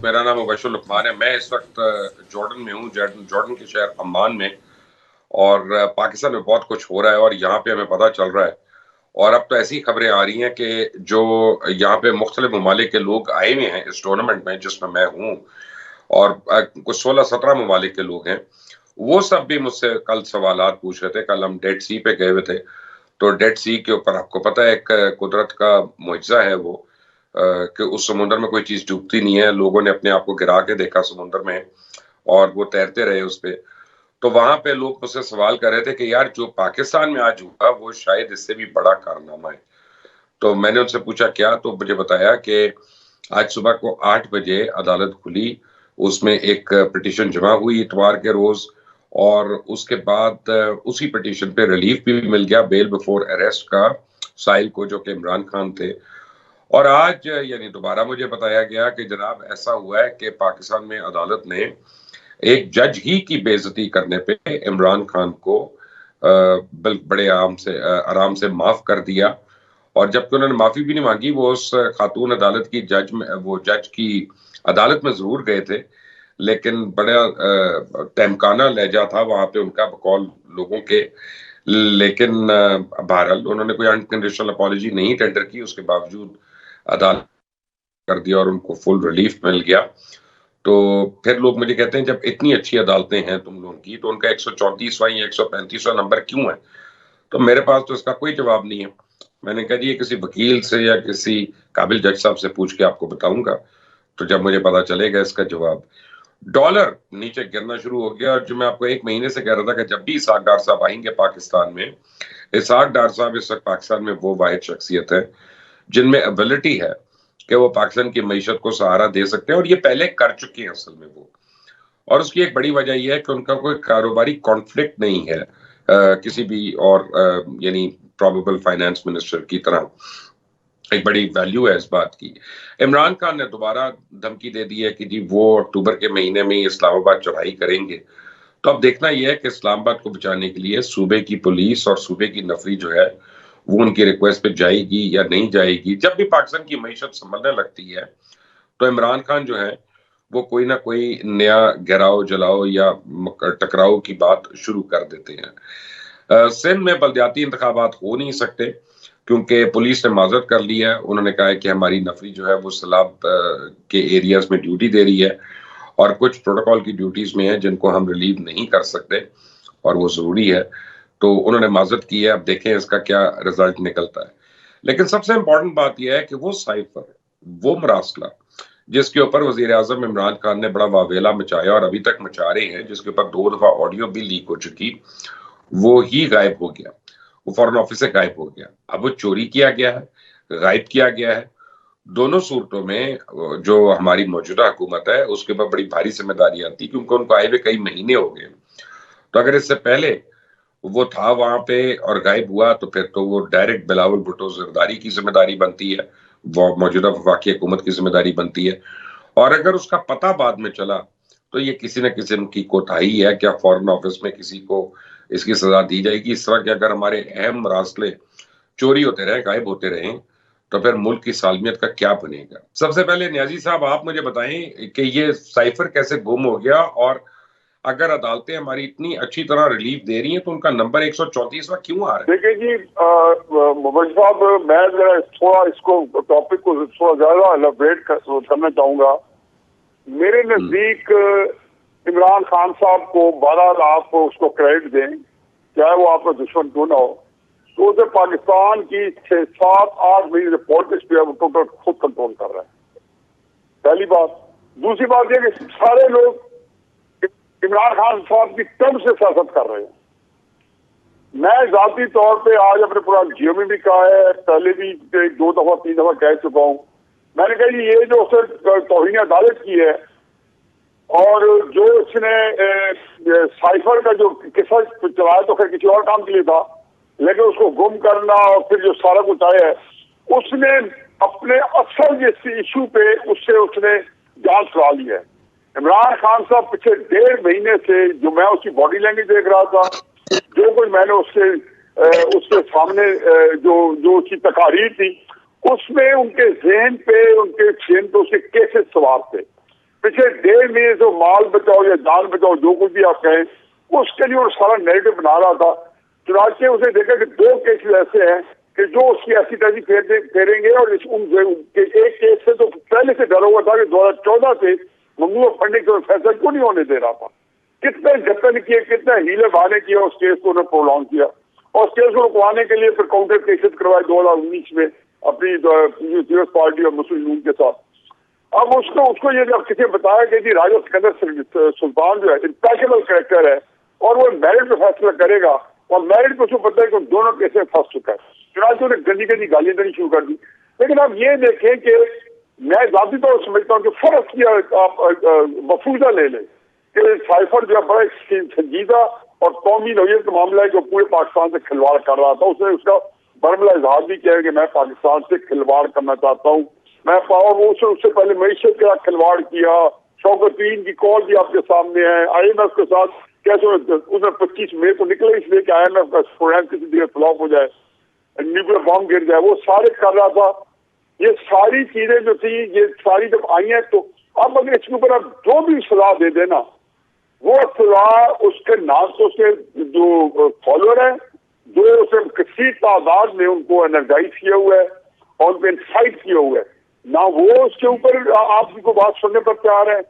میرا نام مبشر لقمان ہے. میں اس وقت جارڈن میں ہوں, جارڈن کے شہر عمان میں. اور پاکستان میں بہت کچھ ہو رہا ہے اور یہاں پہ ہمیں پتہ چل رہا ہے. اور اب تو ایسی خبریں آ رہی ہیں کہ جو یہاں پہ مختلف ممالک کے لوگ آئے ہوئے ہیں اس ٹورنامنٹ میں جس میں ہوں, اور کچھ 16-17 ممالک کے لوگ ہیں, وہ سب بھی مجھ سے کل سوالات پوچھ رہے تھے. کل ہم ڈیڈ سی پہ گئے ہوئے تھے, تو ڈیڈ سی کے اوپر آپ کو پتہ ہے ایک قدرت کا معجزہ ہے وہ, کہ اس سمندر میں کوئی چیز ڈوبتی نہیں ہے. لوگوں نے اپنے آپ کو گرا کے دیکھا سمندر میں اور وہ تیرتے رہے اس پہ. تو وہاں پہ لوگ مجھ سے سوال کر رہے تھے کہ یار جو پاکستان میں آج ہوا وہ شاید اس سے بھی بڑا کارنامہ ہے. تو میں نے ان سے پوچھا کیا, تو مجھے بتایا کہ آج صبح کو 8 بجے عدالت کھلی, اس میں ایک پٹیشن جمع ہوئی اتوار کے روز, اور اس کے بعد اسی پٹیشن پہ ریلیف بھی مل گیا بیل بفور اریسٹ کا سائل کو, جو کہ عمران خان تھے. اور آج یعنی دوبارہ مجھے بتایا گیا کہ جناب ایسا ہوا ہے کہ پاکستان میں عدالت نے ایک جج ہی کی بے عزتی کرنے پہ عمران خان کو بڑے آرام سے معاف کر دیا. اور جبکہ انہوں نے معافی بھی نہیں مانگی, وہ اس خاتون عدالت کی جج کی عدالت میں ضرور گئے تھے, لیکن بڑا تہمکانہ لہجہ تھا وہاں پہ ان کا بقول لوگوں کے. لیکن بہرحال انہوں نے کوئی انکنڈیشنل اپالوجی نہیں ٹینڈر کی, اس کے باوجود عدالت کر دیا اور ان کو فل ریلیف مل گیا. تو پھر لوگ مجھے کہتے ہیں جب اتنی اچھی عدالتیں ہیں تم لوگوں کی, تو ان کا 134واں یا 135واں نمبر کیوں ہے؟ تو میرے پاس تو اس کا کوئی جواب نہیں ہے. میں نے کہا جی یہ کسی وکیل سے یا کسی قابل جج صاحب سے پوچھ کے آپ کو بتاؤں گا, تو جب مجھے پتا چلے گا اس کا جواب. ڈالر نیچے گرنا شروع ہو گیا, اور جو میں آپ کو ایک مہینے سے کہہ رہا تھا کہ جب بھی اسحاق ڈار صاحب آئیں گے پاکستان میں, اسحاق ڈار صاحب اس وقت پاکستان میں وہ واحد شخصیت ہے جن میں ایبلٹی ہے کہ وہ پاکستان کی معیشت کو سہارا دے سکتے ہیں, اور یہ پہلے کر چکے ہیں اصل میں وہ. اور اس کی ایک بڑی وجہ یہ ہے کہ ان کا کوئی کاروباری کانفلکٹ نہیں ہے کسی بھی اور یعنی پروبیبل فائنانس منسٹر کی طرح. ایک بڑی ویلیو ہے اس بات کی. عمران خان نے دوبارہ دھمکی دے دی ہے کہ جی وہ اکتوبر کے مہینے میں اسلام آباد چڑھائی کریں گے. تو اب دیکھنا یہ ہے کہ اسلام آباد کو بچانے کے لیے صوبے کی پولیس اور صوبے کی نفری جو ہے وہ ان کی ریکویسٹ پہ جائے گی یا نہیں جائے گی. جب بھی پاکستان کی معیشت سنبھلنے لگتی ہے تو عمران خان جو ہے وہ کوئی نہ کوئی نیا گراؤ جلاؤ یا ٹکراؤ کی بات شروع کر دیتے ہیں. سندھ میں بلدیاتی انتخابات ہو نہیں سکتے کیونکہ پولیس نے معذرت کر لی ہے. انہوں نے کہا ہے کہ ہماری نفری جو ہے وہ سیلاب کے ایریاز میں ڈیوٹی دے رہی ہے, اور کچھ پروٹوکول کی ڈیوٹیز میں ہیں جن کو ہم ریلیو نہیں کر سکتے اور وہ ضروری ہے. تو انہوں نے معذرت کی ہے, اب دیکھیں اس کا کیا رزلٹ نکلتا ہے. لیکن سب سے امپورٹنٹ بات یہ ہے کہ وہ سائفر, وہ مراسلہ جس کے اوپر وزیر اعظم عمران خان نے بڑا واویلا مچایا اور ابھی تک مچا رہے ہیں, جس کے اوپر 2 دفعہ آڈیو بھی لیک ہو چکی, وہ ہی غائب ہو گیا. وہ فورن آفس سے غائب ہو گیا. اب وہ چوری کیا گیا ہے, غائب کیا گیا ہے. دونوں صورتوں میں جو ہماری موجودہ حکومت ہے اس کے اوپر بڑی بھاری ذمہ داری آتی, کیونکہ ان کو آئے ہوئے کئی مہینے ہو گئے. تو اگر اس سے پہلے وہ تھا وہاں پہ اور غائب ہوا تو پھر تو وہ ڈائریکٹ بلاول بھٹو زرداری کی ذمہ داری بنتی ہے, وہ موجودہ وفاقی حکومت کی ذمہ داری بنتی ہے. اور اگر اس کا پتہ بعد میں چلا تو یہ کسی نہ کسی کی کوتاہی ہے. کیا فورن آفس میں کسی کو اس کی سزا دی جائے گی؟ اس طرح کہ اگر ہمارے اہم مراسلے چوری ہوتے رہے, غائب ہوتے رہیں, تو پھر ملک کی سالمیت کا کیا بنے گا؟ سب سے پہلے نیازی صاحب آپ مجھے بتائیں کہ یہ سائفر کیسے گم ہو گیا, اور اگر عدالتیں ہماری اتنی اچھی طرح ریلیف دے رہی ہیں تو ان کا نمبر 134واں کیوں آ رہا ہے؟ دیکھیں جی مبشر صاحب, میں تھوڑا اس کو ٹاپک کو تھوڑا زیادہ الیبریٹ کرنا چاہوں گا. میرے نزدیک عمران خان صاحب کو بہرحال آپ اس کو کریڈٹ دیں, چاہے وہ آپ کا دشمن کیوں نہ ہو, تو اسے پاکستان کی 6-7-8 مہینے پالیٹکس پہ وہ ٹوٹل خود کنٹرول کر رہا ہے. پہلی بات. دوسری بات یہ کہ سارے لوگ عمران خان صاحب کی ٹرم سے سیاست کر رہے ہیں. میں ذاتی طور پہ آج اپنے پورا جیو میں بھی کہا ہے, پہلے بھی 2 دفعہ 3 دفعہ کہہ چکا ہوں. میں نے کہا جی یہ جو اس نے توہین عدالت کی ہے اور جو اس نے سائفر کا جو قصہ چلایا تو خیر کسی اور کام کے لیے تھا, لیکن اس کو گم کرنا اور پھر جو سارا کچھ آیا ہے, اس نے اپنے اصل جس ایشو پہ اس نے جان چھڑا لی ہے. عمران خان صاحب پچھلے 1.5 مہینے سے جو میں اس کی باڈی لینگویج دیکھ رہا تھا, جو کچھ میں نے اس کے سامنے جو اس کی تقاریر تھی, اس میں ان کے ذہن پہ ان کے ذہن پہ اس کے کیسز سوار تھے. پچھلے 1.5 مہینے سے مال بچاؤ یا جان بچاؤ جو کچھ بھی آپ کہیں اس کے لیے وہ سارا نیریٹو بنا رہا تھا. چنانچہ اسے دیکھا کہ 2 کیسز ایسے ہیں کہ جو اس کی ایسی تیزی پھیریں گے, اور ایک کیس سے تو پہلے سے ڈرا ہوا تھا کہ 2014 سے ممنوع فنڈنگ کا فیصلہ کیوں نہیں ہونے دے رہا تھا. کتنے جتن کیے, کتنے ہیلے بہانے کیے, اس کیس کو انہیں پرولونگ کیا, اور اس کیس کو رکوانے کے لیے پھر کاؤنٹر کیسز کروائے 2019 میں اپنی پیپلز پارٹی اور مسلم لیگ کے ساتھ. اب اس کو یہ جب کسی بتایا کہ جی راجہ سکندر سلطان جو ہے امپیکیبل کریکٹر ہے اور وہ میرٹ پہ فیصلہ کرے گا, اور میرٹ کو اس کو پتہ ہے کہ دونوں کیسے پھنس چکا ہے, چنانچہ انہیں گندی گندی گالیاں دینی شروع کر دی. لیکن آپ یہ دیکھیں کہ میں ذاتی طور پر سمجھتا ہوں کہ فرق کیا آپ مفروضہ لے لیں کہ سائفر جو ہے بڑا سنجیدہ اور قومی نوعیت کا معاملہ ہے جو پورے پاکستان سے کھلواڑ کر رہا تھا. اس نے اس کا برملا اظہار بھی کیا کہ میں پاکستان سے کھلواڑ کرنا چاہتا ہوں, میں اس سے پہلے معیشت کے ساتھ کھلواڑ کیا, شوکتین کی کال بھی آپ کے سامنے ہے, IMF کے ساتھ کیسے اس نے 25 مئی کو نکلے اس لیے کہ IMF کا پروگرام کسی جگہ فلاپ ہو جائے, نیوکلیر بم گر جائے, وہ سارے کر رہا تھا. یہ ساری چیزیں جو تھی یہ ساری جب آئی ہیں تو اب اگر اس کے اوپر آپ جو بھی صلاح دے دینا وہ صلاح اس کے نام سے اس کے جو فالوور ہیں جو اسے کثیر تعداد میں ان کو انرجائز کیا ہوا ہے اور ان کو انسائٹ کیا ہوا ہے, نہ وہ اس کے اوپر آپ کو بات سننے پر تیار ہے,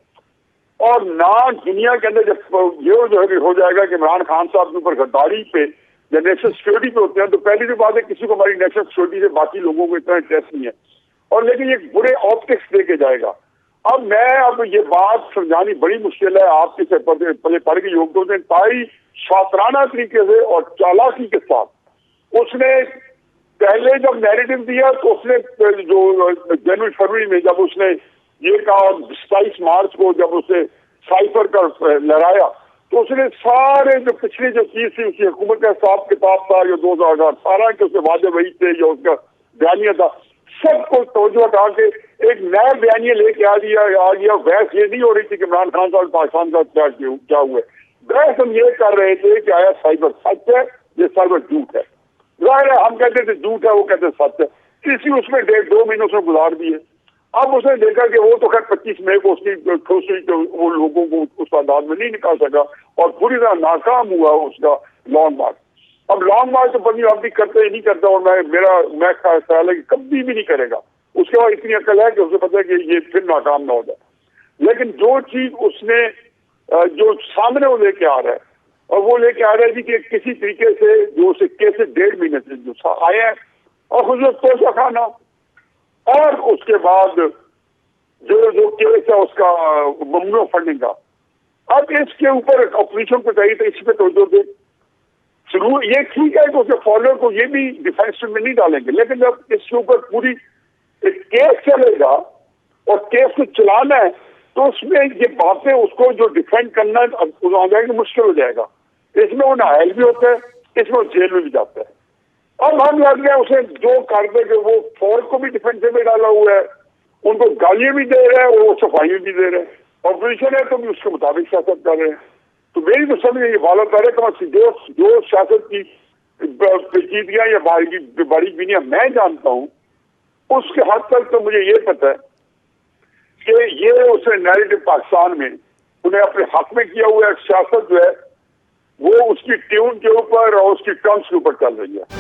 اور نہ دنیا کے اندر جب یہ ہو جائے گا کہ عمران خان صاحب کے اوپر غداری پہ یا نیشنل سیکورٹی پہ ہوتے ہیں تو پہلی جو بات ہے کسی کو ہماری نیشنل سیکورٹی سے باقی لوگوں کو اتنا انٹرسٹ نہیں ہے, اور لیکن یہ برے آپٹکس دے کے جائے گا. اب یہ بات سمجھانی بڑی مشکل ہے آپ کے پڑھ کے یوگدوں سے انتہائی شاطرانہ طریقے سے اور چالاکی کے ساتھ اس نے پہلے جب نیریٹو دیا تو اس نے جو جنوری فروری میں جب اس نے یہ کہا 27 مارچ کو جب اسے سائفر کا لہرایا تو اس نے سارے جو پچھلی جو چیز تھی اس کی حکومت کا حساب کتاب تھا یا 2018 کے اس کے وعدے وعید تھے یا اس کا بیانیہ تھا سب کو توجہ ہٹا کے ایک نیا بیانیہ لے کے آ گیا. بحث یہ نہیں ہو رہی تھی کہ عمران خان صاحب پاکستان کا کیا ہوا ہے, بحث ہم یہ کر رہے تھے کہ آیا سائبر سچ ہے یہ سائبر جھوٹ ہے. ظاہر ہے ہم کہتے تھے جھوٹ ہے, وہ کہتے سچ ہے, کسی اس میں 1.5-2 مہینوں سے گزار دیے. اب اس نے دیکھا کہ وہ تو خیر 25 مئی کو اس کی خوشی وہ لوگوں کو اس انداز میں نہیں نکال سکا اور پوری طرح ناکام ہوا اس کا لانگ مارچ. اب لانگ مارچ تو بنی اب بھی کرتے ہی نہیں کرتا, اور میں خیال ہے کہ کبھی بھی نہیں کرے گا. اس کے بعد اتنی عقل ہے کہ اسے پتا ہے کہ یہ پھر ناکام نہ ہو جائے. لیکن جو چیز اس نے جو سامنے وہ لے کے آ رہا ہے اور وہ لے کے آ رہا ہے جی کہ کسی طریقے سے جو اسے کیسے 1.5 مہینے سے جو آئے ہیں اور حضرت توشہ کھانا, اور اس کے بعد جو کیس ہے اس کا ممنوع فنڈنگ کا. اب اس کے اوپر اپوزیشن کو چاہیے تو اس پہ توجہ دے. ضرور یہ ٹھیک ہے کہ اس کے فالوور کو یہ بھی ڈیفینس میں نہیں ڈالیں گے, لیکن جب اس کے اوپر پوری ایک کیس چلے گا اور کیس کو چلانا ہے تو اس میں یہ باتیں اس کو جو ڈیفینڈ کرنا ہے مشکل ہو جائے گا. اس میں وہ نااہل بھی ہوتا ہے, اس میں وہ جیل میں بھی جاتا ہے. اب ہم لگ گئے اسے جو کرتے کہ وہ فوج کو بھی ڈیفینس میں ڈالا ہوا ہے, ان کو گالیاں بھی دے رہے ہیں اور وہ صفائیاں بھی دے رہے ہیں. اپوزیشن ہے تو بھی اس کے مطابق سیاست کر رہے ہیں. تو میری تو سمجھ یہ فالو کرے کہ جو سیاست کی پیچیدگیاں یا باریک بینیاں میں جانتا ہوں اس کے حد تک تو مجھے یہ پتہ ہے کہ یہ اس نے نیریٹو پاکستان میں انہیں اپنے حق میں کیا ہوا ہے. سیاست جو ہے وہ اس کی ٹیون کے اوپر اور اس کی ٹرمز کے اوپر چل رہی ہے.